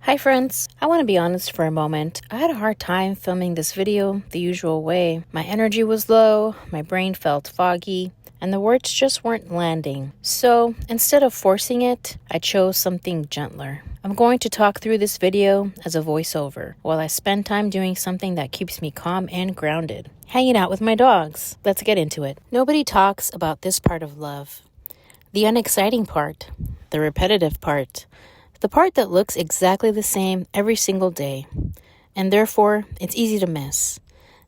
Hi friends, I want to be honest for a moment. I had a hard time filming this video the usual way. My energy was low, my brain felt foggy, and the words just weren't landing. So instead of forcing it, I chose something gentler. I'm going to talk through this video as a voiceover while I spend time doing something that keeps me calm and grounded. Hanging out with my dogs. Let's get into it. Nobody talks about this part of love. The unexciting part, the repetitive part, the part that looks exactly the same every single day, and therefore it's easy to miss.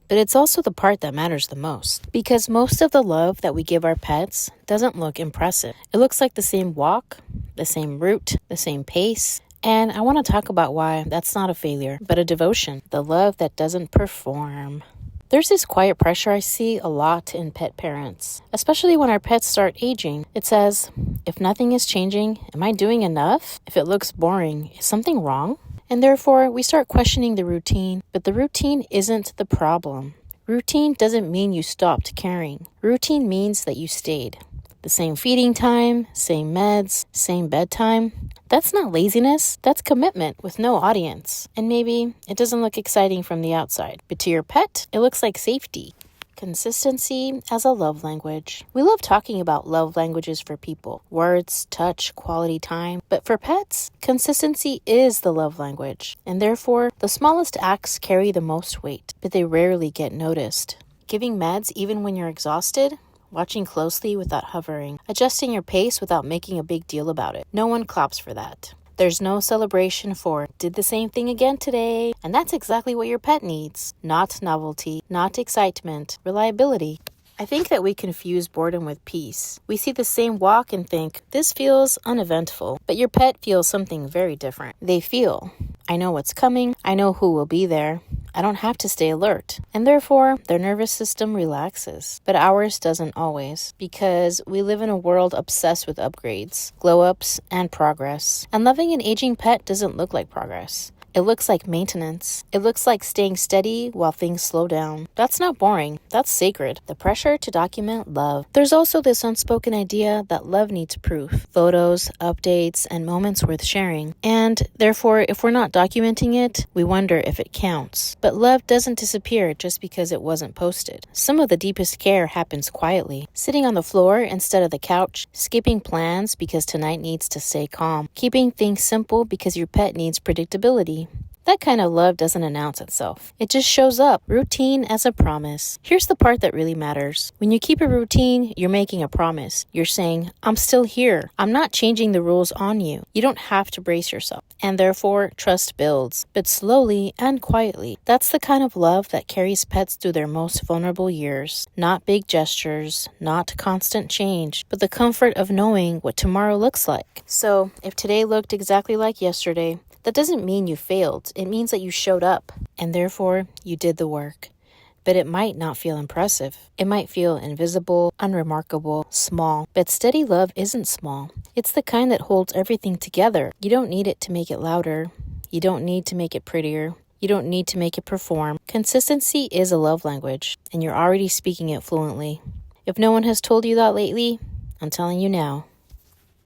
But it's also the part that matters the most, because most of the love that we give our pets doesn't look impressive. It looks like the same walk, the same route, the same pace, and I want to talk about why that's not a failure, but a devotion, the love that doesn't perform. There's this quiet pressure I see a lot in pet parents, especially when our pets start aging. It says, if nothing is changing, am I doing enough? If it looks boring, is something wrong? And therefore, we start questioning the routine, but the routine isn't the problem. Routine doesn't mean you stopped caring. Routine means that you stayed. The same feeding time, same meds, same bedtime. That's not laziness, that's commitment with no audience. And maybe it doesn't look exciting from the outside, but to your pet, it looks like safety. Consistency as a love language. We love talking about love languages for people. Words, touch, quality time. But for pets, consistency is the love language. And therefore, the smallest acts carry the most weight, but they rarely get noticed. Giving meds even when you're exhausted? Watching closely without hovering, adjusting your pace without making a big deal about it. No one claps for that. There's no celebration for, did the same thing again today. And that's exactly what your pet needs. Not novelty, not excitement, reliability. I think that we confuse boredom with peace. We see the same walk and think, this feels uneventful. But your pet feels something very different. They feel, I know what's coming, I know who will be there. I don't have to stay alert. And therefore, their nervous system relaxes. But ours doesn't always, because we live in a world obsessed with upgrades, glow-ups, and progress. And loving an aging pet doesn't look like progress. It looks like maintenance. It looks like staying steady while things slow down. That's not boring. That's sacred. The pressure to document love. There's also this unspoken idea that love needs proof. Photos, updates, and moments worth sharing. And therefore, if we're not documenting it, we wonder if it counts. But love doesn't disappear just because it wasn't posted. Some of the deepest care happens quietly. Sitting on the floor instead of the couch. Skipping plans because tonight needs to stay calm. Keeping things simple because your pet needs predictability. That kind of love doesn't announce itself. It just shows up. Routine as a promise. Here's the part that really matters. When you keep a routine, you're making a promise. You're saying, I'm still here. I'm not changing the rules on you. You don't have to brace yourself. And therefore, trust builds, but slowly and quietly. That's the kind of love that carries pets through their most vulnerable years. Not big gestures, not constant change, but the comfort of knowing what tomorrow looks like. So, if today looked exactly like yesterday, that doesn't mean you failed. It means that you showed up, and therefore you did the work. But it might not feel impressive. It might feel invisible, unremarkable, small. But steady love isn't small. It's the kind that holds everything together. You don't need it to make it louder. You don't need to make it prettier. You don't need to make it perform. Consistency is a love language, and you're already speaking it fluently. If no one has told you that lately, I'm telling you now.